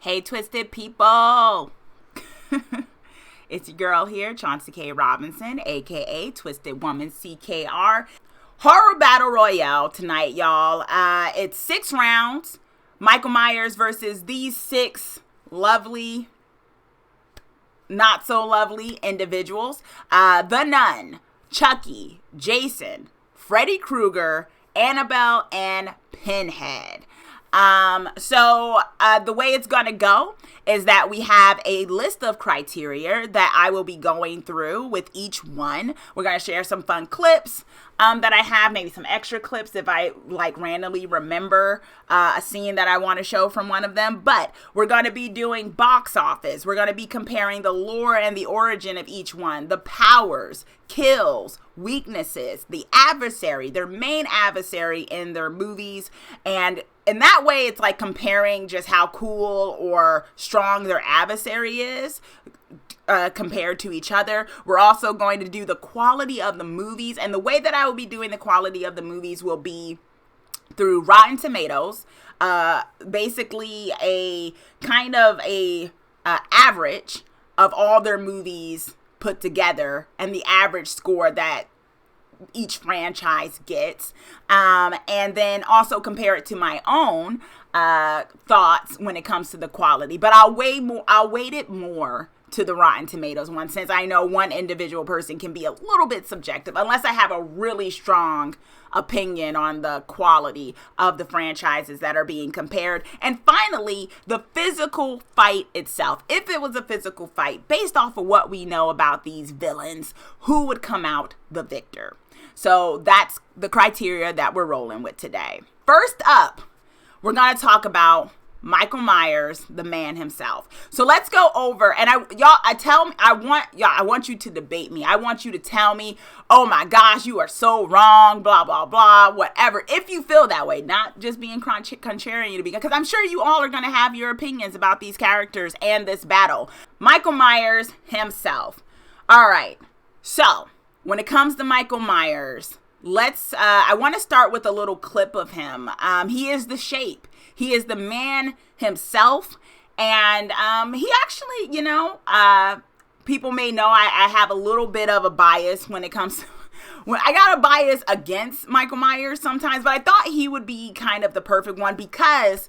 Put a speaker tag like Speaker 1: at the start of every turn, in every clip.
Speaker 1: Hey, twisted people. It's your girl here, Chauncey K. Robinson, aka Twisted Woman CKR. Horror Battle Royale tonight, y'all. It's 6 rounds. Michael Myers versus these 6 lovely, not so lovely individuals. The Nun, Chucky, Jason, Freddy Krueger, Annabelle, and Pinhead. So the way it's gonna go is that we have a list of criteria that I will be going through with each one. We're gonna share some fun clips that I have, maybe some extra clips if I randomly remember a scene that I want to show from one of them. But we're gonna be doing box office. We're gonna be comparing the lore and the origin of each one, the powers, kills, weaknesses, the adversary, their main adversary in their movies, and in that way, it's like comparing just how cool or strong their adversary is compared to each other. We're also going to do the quality of the movies. And the way that I will be doing the quality of the movies will be through Rotten Tomatoes. Basically a kind of a average of all their movies put together and the average score that each franchise gets, and then also compare it to my own thoughts when it comes to the quality. But I'll weight it more to the Rotten Tomatoes one, since I know one individual person can be a little bit subjective unless I have a really strong opinion on the quality of the franchises that are being compared. And finally, the physical fight itself. If it was a physical fight, based off of what we know about these villains, who would come out the victor? So that's the criteria that we're rolling with today. First up, we're going to talk about Michael Myers, the man himself. So let's go over, and I want you to debate me. I want you to tell me, oh my gosh, you are so wrong, blah, blah, blah, whatever. If you feel that way, not just being contrarian, because I'm sure you all are going to have your opinions about these characters and this battle. Michael Myers himself. All right. So when it comes to Michael Myers, I want to start with a little clip of him. He is the shape. He is the man himself. And he actually, people may know I have a little bit of a bias when it comes to, I got a bias against Michael Myers sometimes, but I thought he would be kind of the perfect one because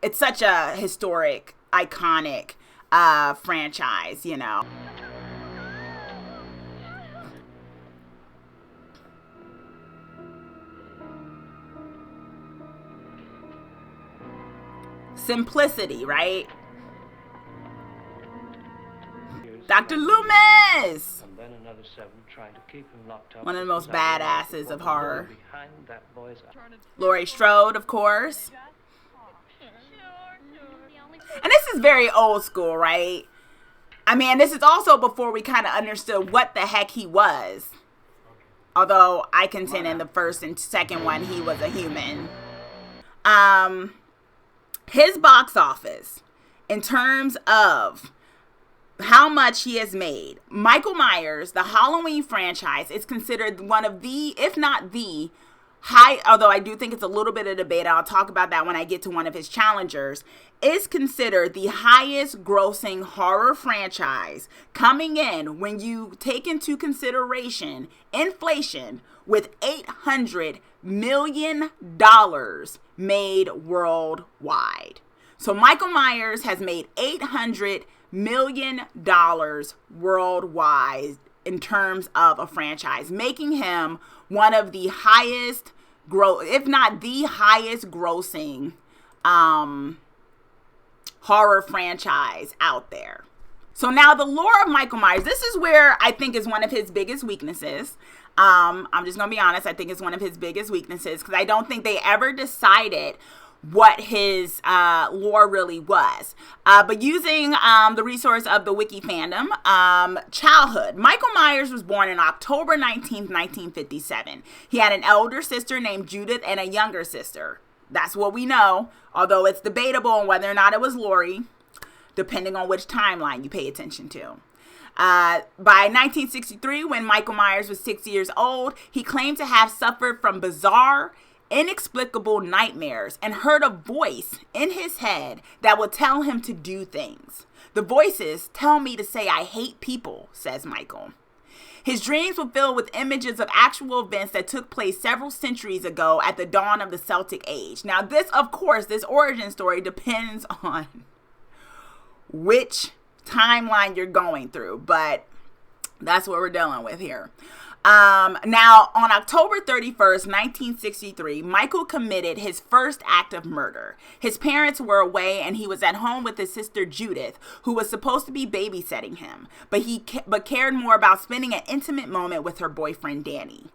Speaker 1: it's such a historic, iconic franchise, Simplicity, right? Dr. Loomis!
Speaker 2: And then another 7 trying to keep him locked up.
Speaker 1: One of the most badasses of horror. Laurie Strode, of course. And this is very old school, right? I mean, this is also before we kind of understood what the heck he was. Although I contend in the first and second one, he was a human. His box office, in terms of how much he has made, Michael Myers, the Halloween franchise, is considered one of the, if not the, although I do think it's a little bit of debate, I'll talk about that when I get to one of his challengers, is considered the highest grossing horror franchise, coming in, when you take into consideration inflation, with $800 million made worldwide. So Michael Myers has made $800 million worldwide in terms of a franchise, making him one of the highest if not the highest grossing horror franchise out there. So now the lore of Michael Myers, this is where I think is one of his biggest weaknesses. I'm just going to be honest. I think it's one of his biggest weaknesses because I don't think they ever decided what his lore really was. But using the resource of the Wiki fandom, childhood. Michael Myers was born on October 19th, 1957. He had an elder sister named Judith and a younger sister. That's what we know, although it's debatable on whether or not it was Laurie, depending on which timeline you pay attention to. By 1963, when Michael Myers was 6 years old, he claimed to have suffered from bizarre inexplicable nightmares and heard a voice in his head that would tell him to do things. The voices tell me to say I hate people, says Michael. His dreams were filled with images of actual events that took place several centuries ago at the dawn of the Celtic Age. Now, this, of course, this origin story depends on which timeline you're going through, but that's what we're dealing with here. Now, on October 31st, 1963, Michael committed his first act of murder. His parents were away and he was at home with his sister Judith, who was supposed to be babysitting him, but cared more about spending an intimate moment with her boyfriend Danny.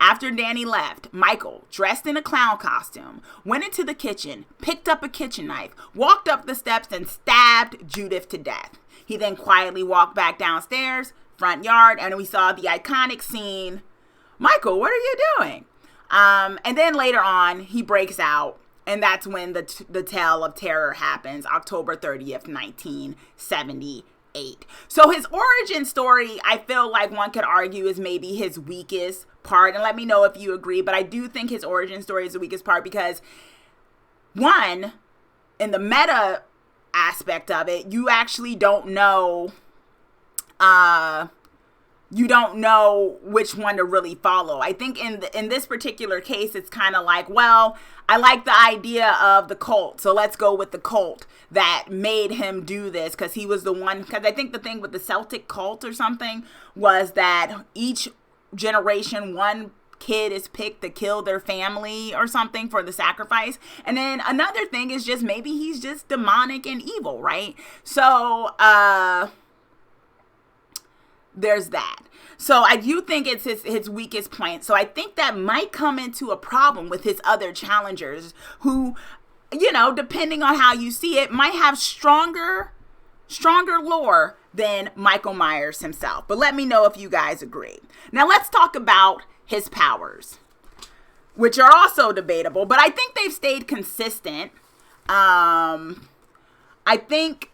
Speaker 1: After Danny left, Michael, dressed in a clown costume, went into the kitchen, picked up a kitchen knife, walked up the steps and stabbed Judith to death. He then quietly walked back downstairs, front yard, and we saw the iconic scene, Michael, what are you doing? And then later on, he breaks out, and that's when the tale of terror happens, October 30th, 1978. So his origin story, I feel like one could argue, is maybe his weakest part, and let me know if you agree, but I do think his origin story is the weakest part because, one, in the meta aspect of it, you actually don't know which one to really follow. I think in this particular case, it's kind of like, well, I like the idea of the cult, so let's go with the cult that made him do this, because he was the one, because I think the thing with the Celtic cult or something was that each generation, one kid is picked to kill their family or something for the sacrifice. And then another thing is just maybe he's just demonic and evil, right? So, there's that. So I do think it's his weakest point. So I think that might come into a problem with his other challengers who, you know, depending on how you see it, might have stronger lore than Michael Myers himself. But let me know if you guys agree. Now let's talk about his powers, which are also debatable, but I think they've stayed consistent. I think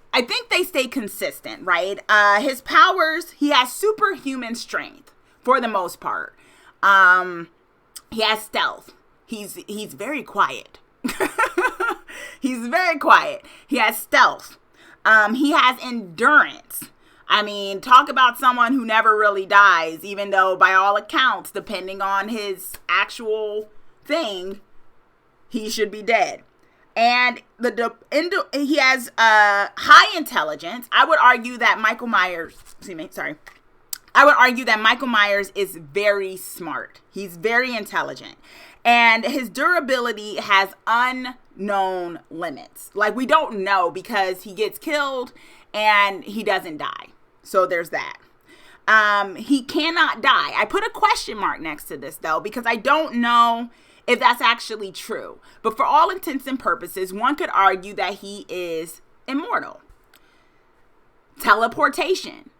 Speaker 1: they stay consistent, right? His powers, he has superhuman strength for the most part. He has stealth. He's very quiet. He's very quiet. He has stealth. He has endurance. I mean, talk about someone who never really dies, even though by all accounts, depending on his actual thing, he should be dead. And he has high intelligence. I would argue that Michael Myers is very smart. He's very intelligent. And his durability has unknown limits. Like, we don't know, because he gets killed and he doesn't die. So there's that. He cannot die. I put a question mark next to this, though, because I don't know if that's actually true. But for all intents and purposes, one could argue that he is immortal. Teleportation.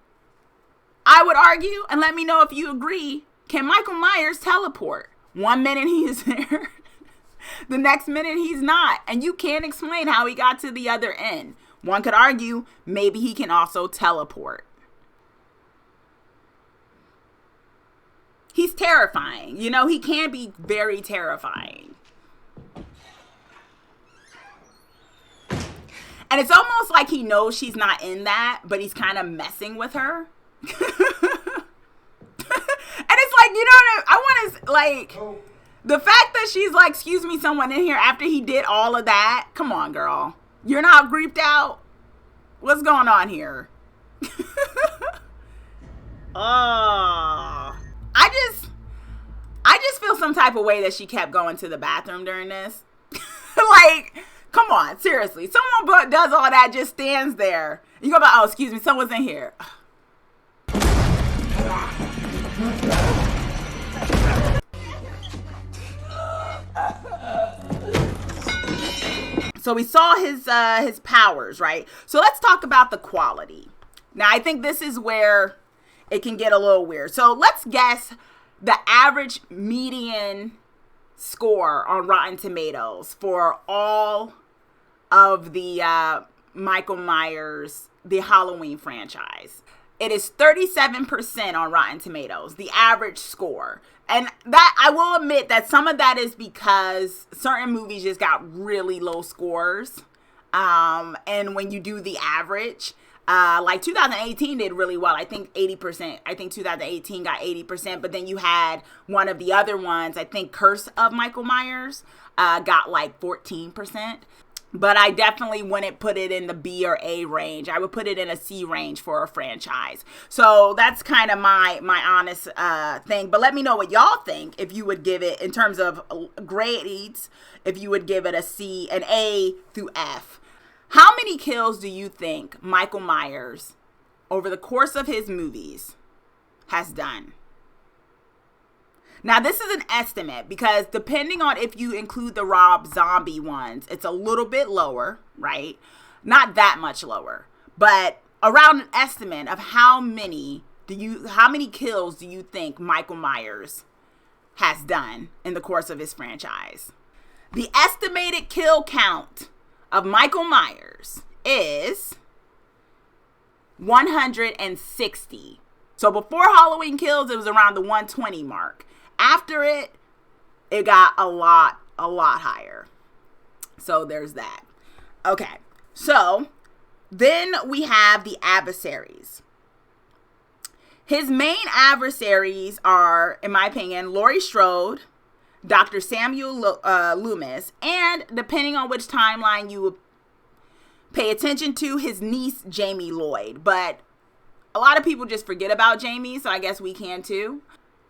Speaker 1: I would argue, and let me know if you agree, can Michael Myers teleport? 1 minute he is there, the next minute he's not, and you can't explain how he got to the other end. One could argue maybe he can also teleport. He's terrifying. You know, he can be very terrifying. And it's almost like he knows she's not in that, but he's kind of messing with her. And it's like, you know what I want to, like, the fact that she's like, excuse me, someone in here, after he did all of that. Come on, girl. You're not creeped out? What's going on here? Oh. I just feel some type of way that she kept going to the bathroom during this. Like, come on, seriously. Someone does all that, just stands there. You go, oh, excuse me, someone's in here. So we saw his powers, right? So let's talk about the quality. Now, I think this is where it can get a little weird. So let's guess the average median score on Rotten Tomatoes for all of the Michael Myers, the Halloween franchise. It is 37% on Rotten Tomatoes, the average score. And that, I will admit that some of that is because certain movies just got really low scores. And when you do the average, like 2018 did really well. I think 80%. I think 2018 got 80%. But then you had one of the other ones, I think Curse of Michael Myers, got like 14%. But I definitely wouldn't put it in the B or A range. I would put it in a C range for a franchise. So that's kind of my honest thing. But let me know what y'all think, if you would give it, in terms of grades, if you would give it a C, an A through F. How many kills do you think Michael Myers, over the course of his movies, has done? Now, this is an estimate because depending on if you include the Rob Zombie ones, it's a little bit lower, right? Not that much lower, but around an estimate of how many kills do you think Michael Myers has done in the course of his franchise? The estimated kill count of Michael Myers is 160. So before Halloween Kills, it was around the 120 mark. After it got a lot higher. So there's that. Okay, so then we have the adversaries. His main adversaries are, in my opinion, Laurie Strode, Dr. Samuel Loomis, and depending on which timeline you pay attention to, his niece, Jamie Lloyd. But a lot of people just forget about Jamie, so I guess we can too.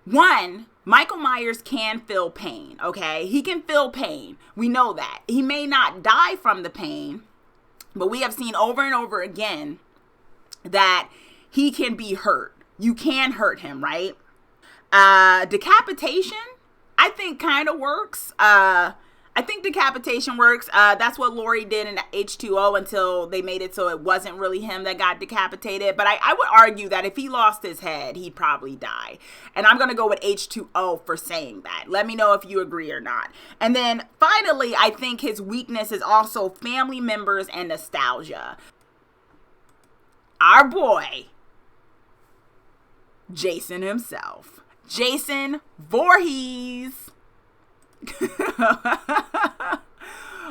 Speaker 1: One, Michael Myers can feel pain, okay? He can feel pain. We know that. He may not die from the pain, but we have seen over and over again that he can be hurt. You can hurt him, right? Decapitation, I think kind of works. I think decapitation works. That's what Laurie did in H2O until they made it so it wasn't really him that got decapitated. But I would argue that if he lost his head, he'd probably die. And I'm going to go with H2O for saying that. Let me know if you agree or not. And then finally, I think his weakness is also family members and nostalgia. Our boy, Jason himself. Jason Voorhees.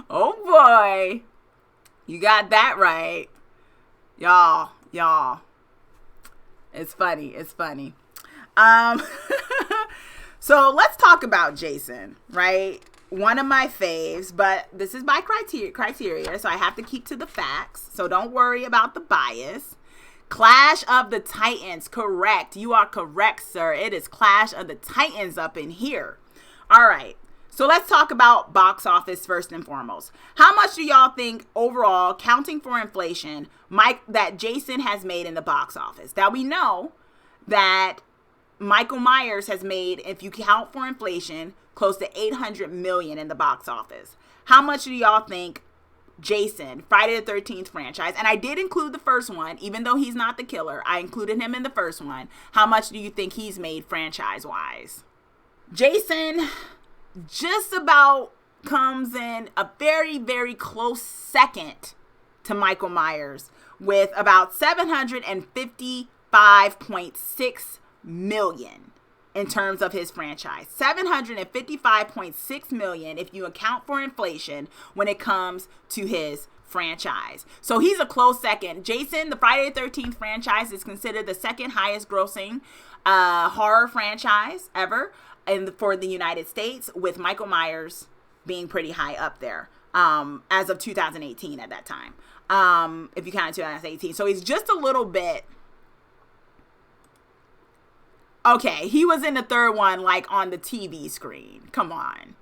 Speaker 1: Oh boy, you got that right, y'all. It's funny. So let's talk about Jason, right? One of my faves, but this is my criteria, so I have to keep to the facts, so don't worry about the bias. Clash of the Titans, correct. You are correct, sir. It is Clash of the Titans up in here. All right. So let's talk about box office first and foremost. How much do y'all think overall, counting for inflation, that Jason has made in the box office? Now we know that Michael Myers has made, if you count for inflation, close to $800 million in the box office. How much do y'all think Jason, Friday the 13th franchise, and I did include the first one, even though he's not the killer, I included him in the first one. How much do you think he's made franchise-wise? Jason just about comes in a very, very close second to Michael Myers with about $755.6 million in terms of his franchise. $755.6 million if you account for inflation when it comes to his franchise. So he's a close second. Jason, the Friday the 13th franchise, is considered the second highest grossing horror franchise ever for the United States, with Michael Myers being pretty high up there as of 2018 at that time, if you count 2018. So he's just a little bit. Okay, he was in the third one, like on the TV screen. Come on.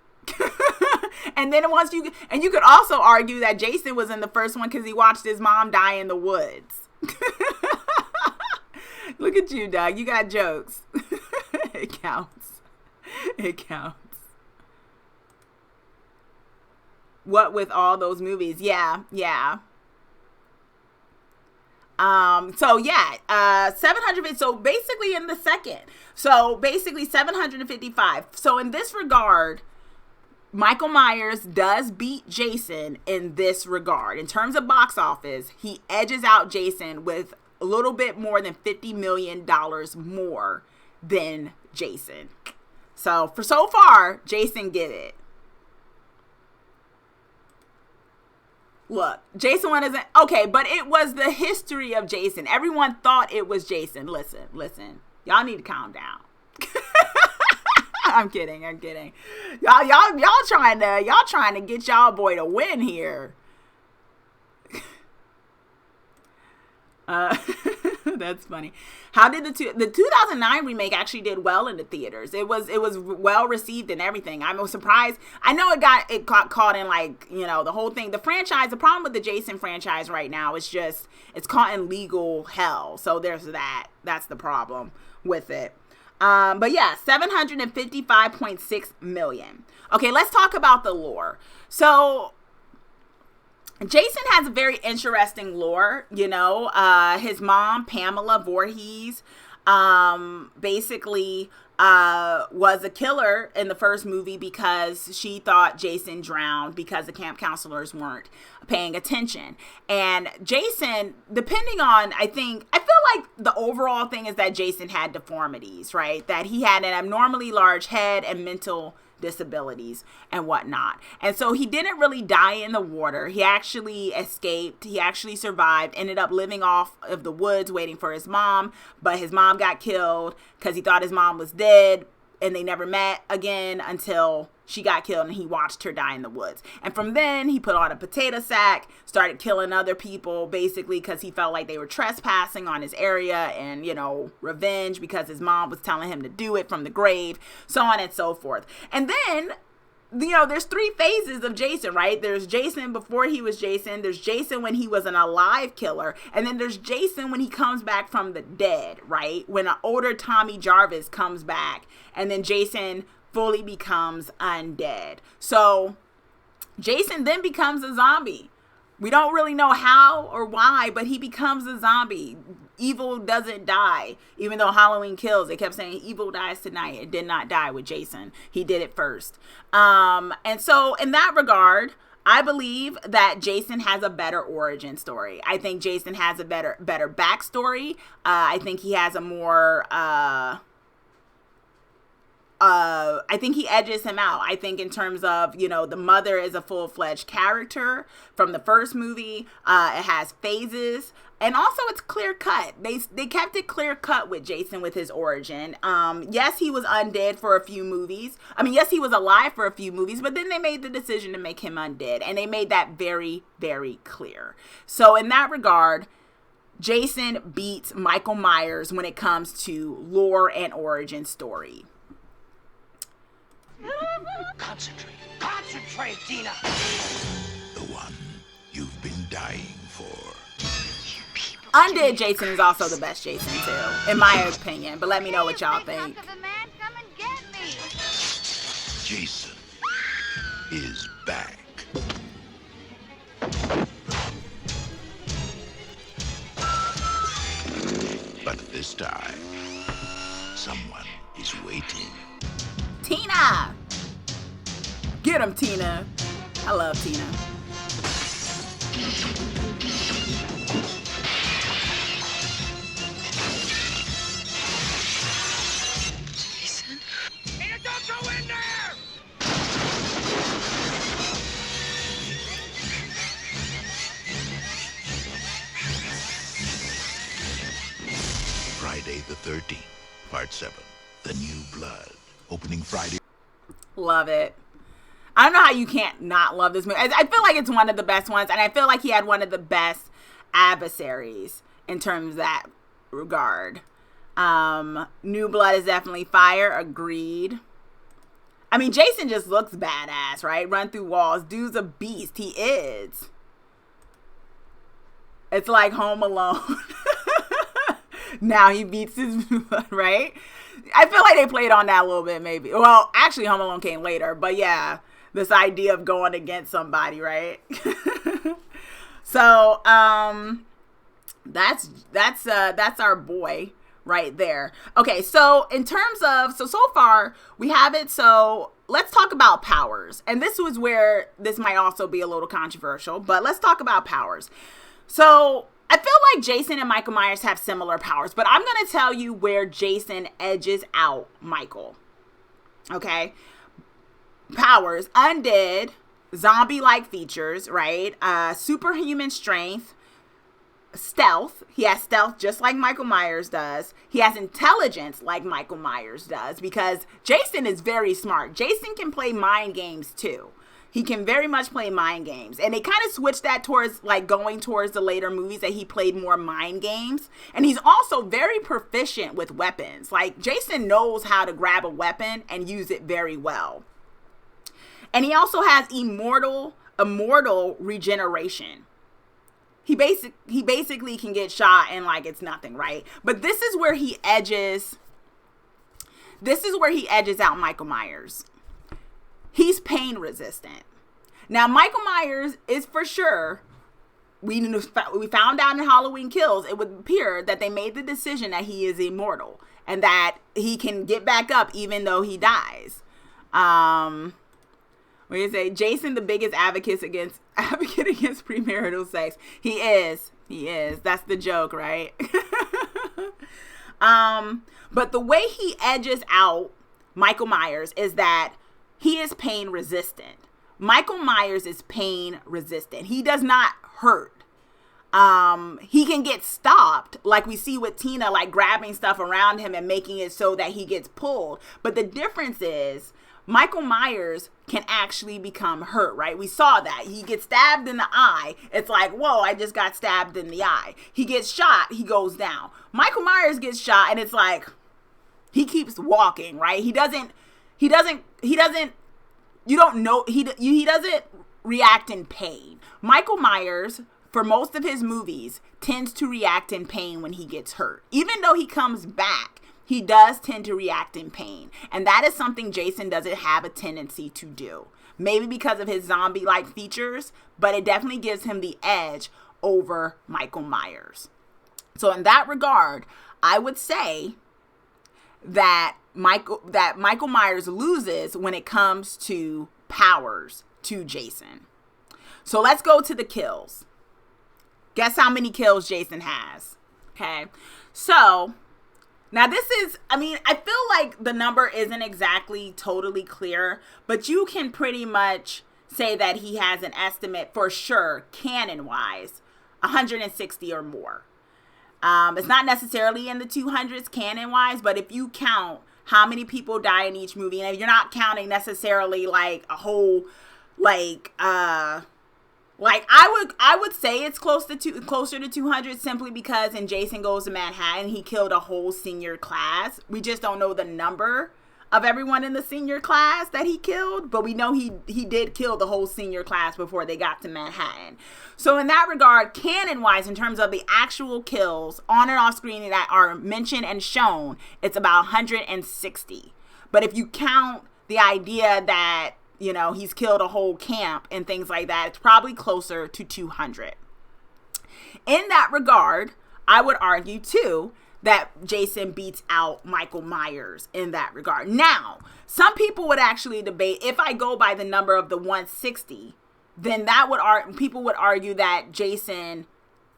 Speaker 1: And then you could also argue that Jason was in the first one because he watched his mom die in the woods. Look at you, Doug. You got jokes. It counts. It counts. What with all those movies? Yeah. So yeah, 700. So basically in the second. So basically 755. So in this regard, Michael Myers does beat Jason in this regard. In terms of box office, he edges out Jason with a little bit more than $50 million more than Jason. So far, Jason get it. Look, Jason 1 isn't okay, but it was the history of Jason. Everyone thought it was Jason. Listen. Y'all need to calm down. I'm kidding. Y'all trying to get y'all boy to win here. That's funny. How did the 2009 remake actually did well in the theaters? It was well received and everything. I'm surprised. I know it got caught in, like, you know, the whole thing. The franchise, the problem with the Jason franchise right now is just it's caught in legal hell. So there's that. That's the problem with it. But yeah, 755.6 million. Okay, let's talk about the lore. So Jason has a very interesting lore, you know. His mom, Pamela Voorhees, basically was a killer in the first movie because she thought Jason drowned because the camp counselors weren't paying attention. And Jason, depending on, I feel like the overall thing is that Jason had deformities, right? That he had an abnormally large head and mental disabilities and whatnot. And so he didn't really die in the water. He actually escaped. He actually survived, ended up living off of the woods waiting for his mom, but his mom got killed because he thought his mom was dead, and they never met again until she got killed and he watched her die in the woods. And from then he put on a potato sack, started killing other people basically because he felt like they were trespassing on his area and, you know, revenge because his mom was telling him to do it from the grave, so on and so forth. And then, you know, there's three phases of Jason, right? There's Jason before he was Jason. There's Jason when he was an alive killer. And then there's Jason when he comes back from the dead, right? When an older Tommy Jarvis comes back, and then Jason fully becomes undead. So Jason then becomes a zombie. We don't really know how or why, but he becomes a zombie. Evil doesn't die, even though Halloween kills. They kept saying evil dies tonight. It did not die with Jason. He did it first. And so in that regard, I believe that Jason has a better origin story. I think Jason has a better backstory. I think he has a more I think he edges him out. I think in terms of, you know, the mother is a full-fledged character from the first movie. It has phases. And also it's clear cut. They kept it clear cut with Jason with his origin. Yes, he was undead for a few movies. I mean, yes, he was alive for a few movies, but then they made the decision to make him undead. And they made that very, very clear. So in that regard, Jason beats Michael Myers when it comes to lore and origin story.
Speaker 3: Concentrate, Tina.
Speaker 4: The one you've been dying for.
Speaker 1: Undead Jason is also the best Jason too, in my opinion. But let me know what y'all think.
Speaker 4: Jason is back. But this time, someone is waiting.
Speaker 1: Tina! Get him, Tina. I love Tina.
Speaker 3: Jason?
Speaker 5: Tina, don't go in there!
Speaker 4: Friday the 13th, Part 7, The New Blood. Opening Friday.
Speaker 1: Love it. I don't know how you can't not love this movie. I feel like it's one of the best ones, and I feel like he had one of the best adversaries in terms of that regard. New Blood is definitely fire. Agreed. I mean, Jason just looks badass, right? Run through walls. Dude's a beast. He is. It's like Home Alone. Now he beats his blood, right? I feel like they played on that a little bit, maybe. Well, actually, Home Alone came later, but yeah, this idea of going against somebody, right? So, that's our boy right there. Okay, so in terms of so far we have it. So let's talk about powers, and this was where this might also be a little controversial, but let's talk about powers. So I feel like Jason and Michael Myers have similar powers, but I'm going to tell you where Jason edges out Michael. Okay? Powers: undead, zombie-like features, right? Superhuman strength, stealth. He has stealth just like Michael Myers does. He has intelligence like Michael Myers does, because Jason is very smart. Jason can play mind games too. He can very much play mind games. And they kind of switched that towards like going towards the later movies, that he played more mind games. And he's also very proficient with weapons. Like, Jason knows how to grab a weapon and use it very well. And he also has immortal regeneration. He basically can get shot and like it's nothing, right? But this is where he edges out Michael Myers. He's pain resistant. Now, Michael Myers is for sure, we found out in Halloween Kills, it would appear that they made the decision that he is immortal and that he can get back up even though he dies. What do you say? Jason, the biggest advocate against premarital sex. He is. That's the joke, right? But the way he edges out Michael Myers is that he is pain resistant. Michael Myers is pain resistant. He does not hurt. He can get stopped, like we see with Tina, like grabbing stuff around him and making it so that he gets pulled. But the difference is Michael Myers can actually become hurt, right? We saw that. He gets stabbed in the eye. It's like, whoa, I just got stabbed in the eye. He gets shot. He goes down. Michael Myers gets shot and it's like, he keeps walking, right? He doesn't react in pain. Michael Myers, for most of his movies, tends to react in pain when he gets hurt. Even though he comes back, he does tend to react in pain. And that is something Jason doesn't have a tendency to do. Maybe because of his zombie-like features, but it definitely gives him the edge over Michael Myers. So in that regard, I would say that Michael Myers loses when it comes to powers to Jason. So let's go to the kills. Guess how many kills Jason has. Okay. So now this is, I feel like the number isn't exactly totally clear, but you can pretty much say that he has an estimate for sure, canon-wise, 160 or more. It's not necessarily in the 200s canon-wise, but if you count how many people die in each movie, and if you're not counting necessarily like a whole, I would say it's closer to 200, simply because in Jason Goes to Manhattan, he killed a whole senior class. We just don't know the number of everyone in the senior class that he killed, but we know he did kill the whole senior class before they got to Manhattan. So in that regard, canon-wise, in terms of the actual kills on and off screen that are mentioned and shown, it's about 160. But if you count the idea that, he's killed a whole camp and things like that, it's probably closer to 200. In that regard, I would argue too that Jason beats out Michael Myers in that regard. Now, some people would actually debate, if I go by the number of the 160, then people would argue that Jason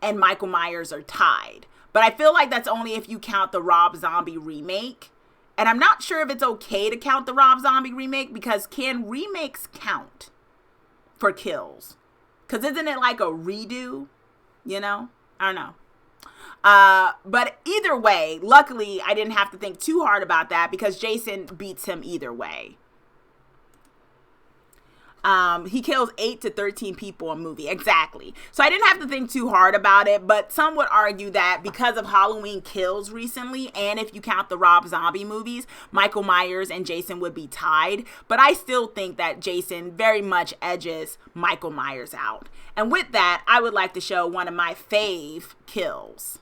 Speaker 1: and Michael Myers are tied. But I feel like that's only if you count the Rob Zombie remake. And I'm not sure if it's okay to count the Rob Zombie remake, because can remakes count for kills? Because isn't it like a redo? I don't know. But either way, luckily, I didn't have to think too hard about that, because Jason beats him either way. He kills 8 to 13 people a movie. Exactly. So I didn't have to think too hard about it, but some would argue that because of Halloween Kills recently, and if you count the Rob Zombie movies, Michael Myers and Jason would be tied. But I still think that Jason very much edges Michael Myers out. And with that, I would like to show one of my fave kills.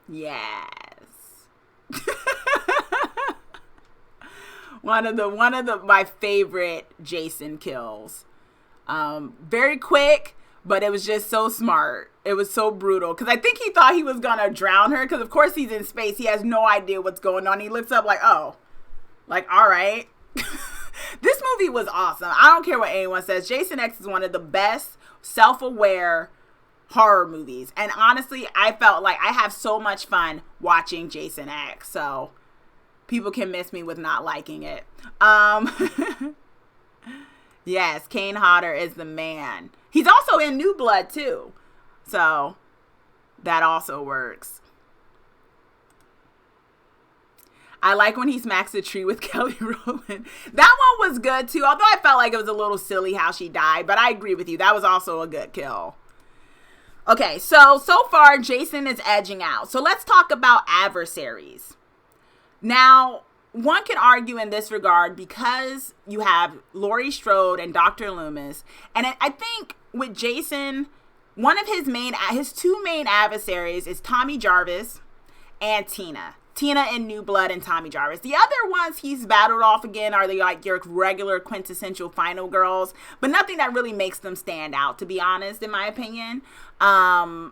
Speaker 1: Yes. one of my favorite Jason kills. Very quick, but it was just so smart. It was so brutal because I think he thought he was gonna drown her because of course he's in space. He has no idea what's going on. He looks up like, oh, like, all right. This movie was awesome. I don't care what anyone says. Jason X is one of the best self-aware horror movies. And honestly, I felt like I have so much fun watching Jason X. So people can miss me with not liking it. Yes, Kane Hodder is the man. He's also in New Blood too. So that also works. I like when he smacks a tree with Kelly Rowland. That one was good too, although I felt like it was a little silly how she died, but I agree with you. That was also a good kill. Okay, so far Jason is edging out. So let's talk about adversaries. Now, one can argue in this regard because you have Laurie Strode and Dr. Loomis, and I think with Jason, one of his two main adversaries is Tommy Jarvis and Tina. Tina in New Blood and Tommy Jarvis. The other ones he's battled off again are like your regular quintessential final girls, but nothing that really makes them stand out, to be honest, in my opinion,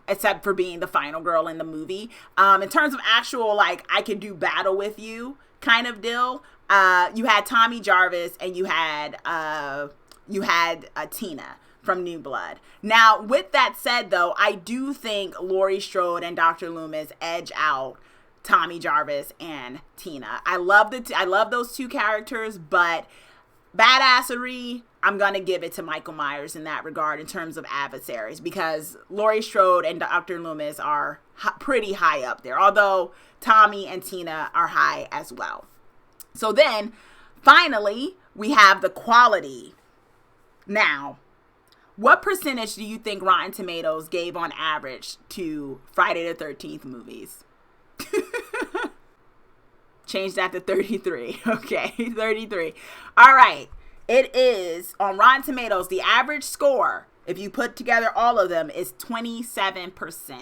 Speaker 1: except for being the final girl in the movie. In terms of actual, like, I could do battle with you kind of deal, you had Tommy Jarvis and you had Tina from New Blood. Now, with that said, though, I do think Laurie Strode and Dr. Loomis edge out Tommy Jarvis and Tina. I love those two characters, but badassery, I'm gonna give it to Michael Myers in that regard in terms of adversaries, because Laurie Strode and Dr. Loomis are pretty high up there, although Tommy and Tina are high as well. So then, finally, we have the quality. Now, what percentage do you think Rotten Tomatoes gave on average to Friday the 13th movies? Change that to 33. Okay, 33. All right. It is on Rotten Tomatoes. The average score, if you put together all of them, is 27%.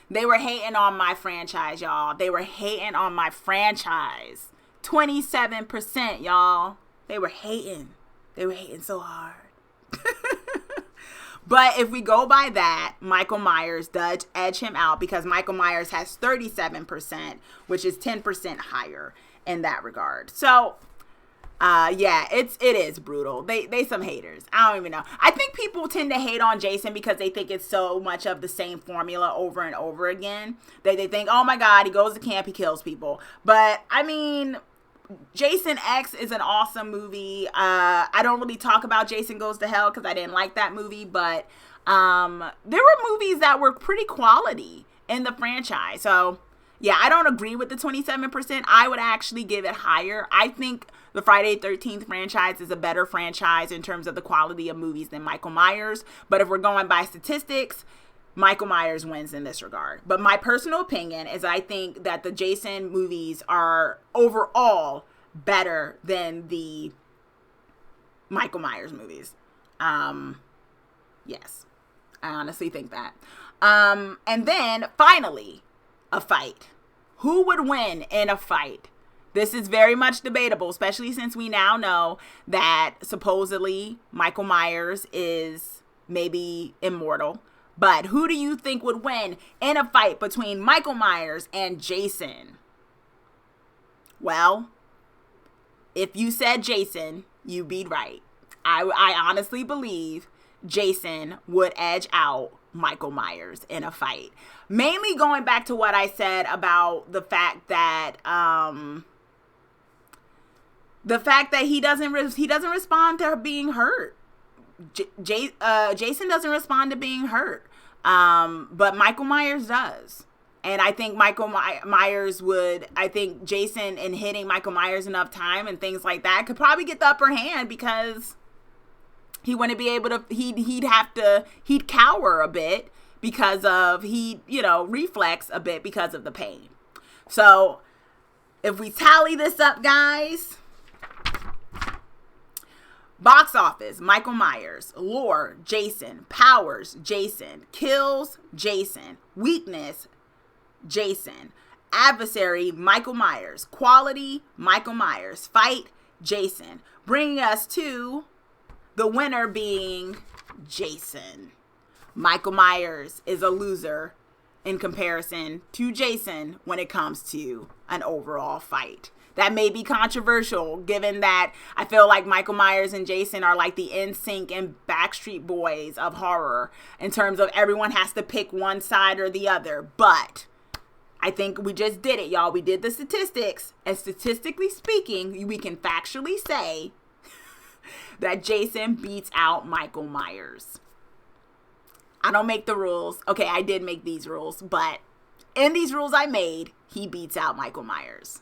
Speaker 1: They were hating on my franchise, y'all. They were hating on my franchise. 27%, y'all. They were hating. They were hating so hard. But if we go by that, Michael Myers does edge him out because Michael Myers has 37%, which is 10% higher in that regard. So, yeah, it is brutal. They some haters. I don't even know. I think people tend to hate on Jason because they think it's so much of the same formula over and over again. They think, oh my God, he goes to camp, he kills people. But, I mean, Jason X is an awesome movie. I don't really talk about Jason Goes to Hell because I didn't like that movie, but there were movies that were pretty quality in the franchise. So, yeah, I don't agree with the 27%. I would actually give it higher. I think the Friday the 13th franchise is a better franchise in terms of the quality of movies than Michael Myers. But if we're going by statistics, Michael Myers wins in this regard. But my personal opinion is I think that the Jason movies are overall better than the Michael Myers movies. Yes, I honestly think that. And then finally, a fight. Who would win in a fight? This is very much debatable, especially since we now know that supposedly Michael Myers is maybe immortal. But who do you think would win in a fight between Michael Myers and Jason? Well, if you said Jason, you'd be right. I honestly believe Jason would edge out Michael Myers in a fight. Mainly going back to what I said about the fact that he doesn't respond to being hurt. Jason doesn't respond to being hurt, but Michael Myers does. And I think I think Jason, in hitting Michael Myers enough time and things like that, could probably get the upper hand because he wouldn't be able to, he'd cower a bit because of, reflex a bit because of the pain. So if we tally this up, guys, box office, Michael Myers. Lore, Jason. Powers, Jason. Kills, Jason. Weakness, Jason. Adversary, Michael Myers. Quality, Michael Myers. Fight, Jason. Bringing us to the winner being Jason. Michael Myers is a loser in comparison to Jason when it comes to an overall fight. That may be controversial given that I feel like Michael Myers and Jason are like the NSYNC and Backstreet Boys of horror in terms of everyone has to pick one side or the other. But I think we just did it, y'all. We did the statistics, and statistically speaking, we can factually say that Jason beats out Michael Myers. I don't make the rules. Okay, I did make these rules, but in these rules I made, he beats out Michael Myers.